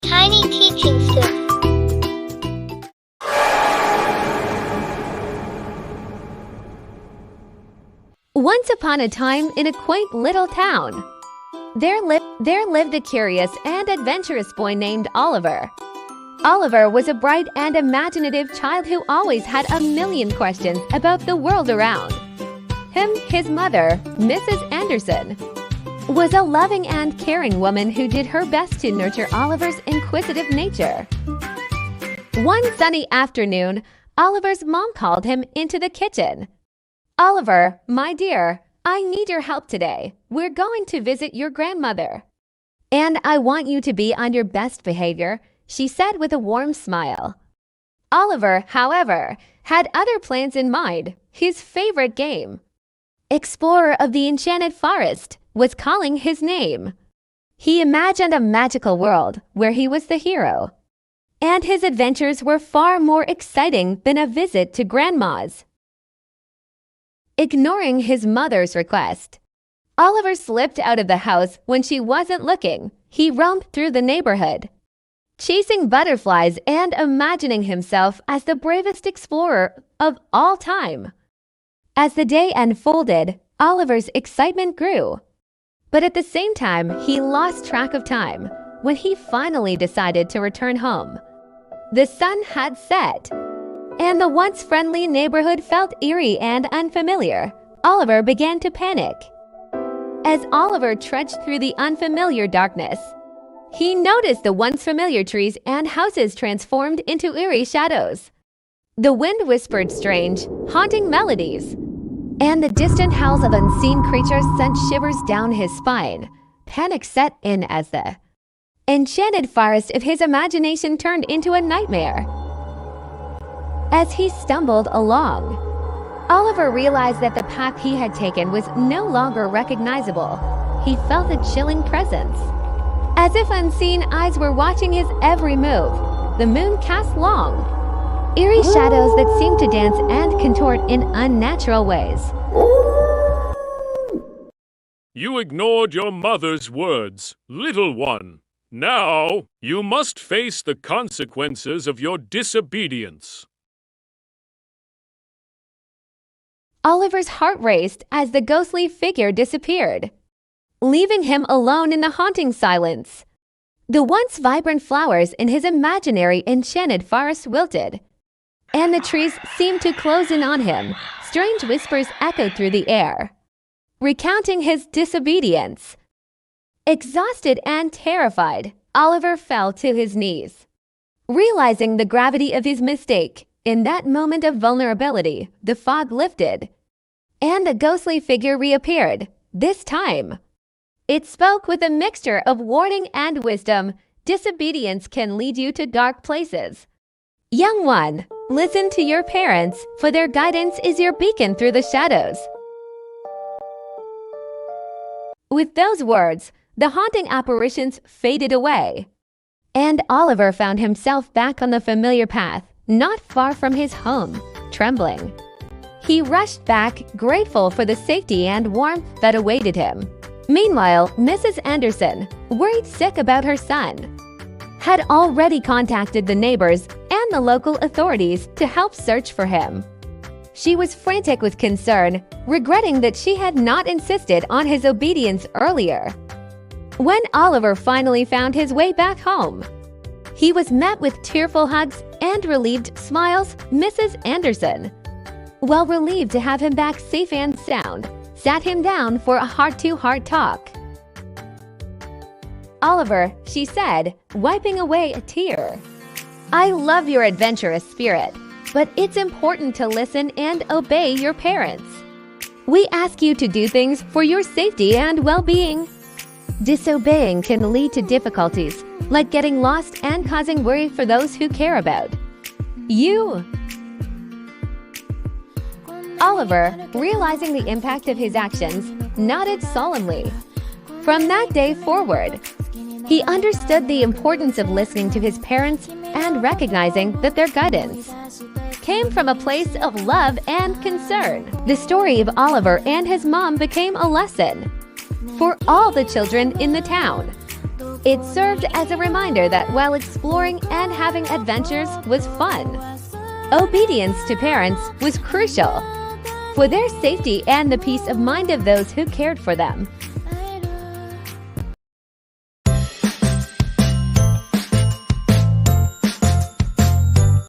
Tiny teaching tips. Once upon a time in a quaint little town, there lived a curious and adventurous boy named Oliver. Oliver was a bright and imaginative child who always had a million questions about the world around him. His mother, Mrs. Anderson, was a loving and caring woman who did her best to nurture Oliver's inquisitive nature. One sunny afternoon, Oliver's mom called him into the kitchen. "Oliver, my dear, I need your help today. We're going to visit your grandmother. And I want you to be on your best behavior," she said with a warm smile. Oliver, however, had other plans in mind. His favorite game, Explorer of the Enchanted Forest, was calling his name. He imagined a magical world where he was the hero, and his adventures were far more exciting than a visit to Grandma's. Ignoring his mother's request, Oliver slipped out of the house when she wasn't looking. He roamed through the neighborhood, chasing butterflies and imagining himself as the bravest explorer of all time. As the day unfolded, Oliver's excitement grew. But at the same time, he lost track of time when he finally decided to return home. The sun had set, and the once friendly neighborhood felt eerie and unfamiliar. Oliver began to panic. As Oliver trudged through the unfamiliar darkness, he noticed the once familiar trees and houses transformed into eerie shadows. The wind whispered strange, haunting melodies, and the distant howls of unseen creatures sent shivers down his spine. Panic set in as the enchanted forest of his imagination turned into a nightmare. As he stumbled along, Oliver realized that the path he had taken was no longer recognizable. He felt a chilling presence, as if unseen eyes were watching his every move. The moon cast long, eerie shadows that seemed to dance and contort in unnatural ways. You ignored your mother's words, little one. Now you must face the consequences of your disobedience. Oliver's heart raced as the ghostly figure disappeared, leaving him alone in the haunting silence. The once vibrant flowers in his imaginary enchanted forest wilted, and the trees seemed to close in on him. Strange whispers echoed through the air, recounting his disobedience. Exhausted and terrified, Oliver fell to his knees, realizing the gravity of his mistake. In that moment of vulnerability, the fog lifted, and the ghostly figure reappeared. This time, it spoke with a mixture of warning and wisdom. Disobedience can lead you to dark places. Young one, listen to your parents, for their guidance is your beacon through the shadows. With those words, the haunting apparitions faded away, and Oliver found himself back on the familiar path, not far from his home. Trembling, he rushed back, grateful for the safety and warmth that awaited him. Meanwhile, Mrs. Anderson, worried sick about her son, had already contacted the neighbors and the local authorities to help search for him. She was frantic with concern, regretting that she had not insisted on his obedience earlier. When Oliver finally found his way back home, he was met with tearful hugs and relieved smiles. Mrs. Anderson, well relieved to have him back safe and sound, sat him down for a heart-to-heart talk. "Oliver," she said, wiping away a tear, "I love your adventurous spirit, but it's important to listen and obey your parents. We ask you to do things for your safety and well-being. Disobeying can lead to difficulties, like getting lost and causing worry for those who care about you." Oliver, realizing the impact of his actions, nodded solemnly. From that day forward, he understood the importance of listening to his parents and recognizing that their guidance came from a place of love and concern. The story of Oliver and his mom became a lesson for all the children in the town. It served as a reminder that while exploring and having adventures was fun, obedience to parents was crucial for their safety and the peace of mind of those who cared for them.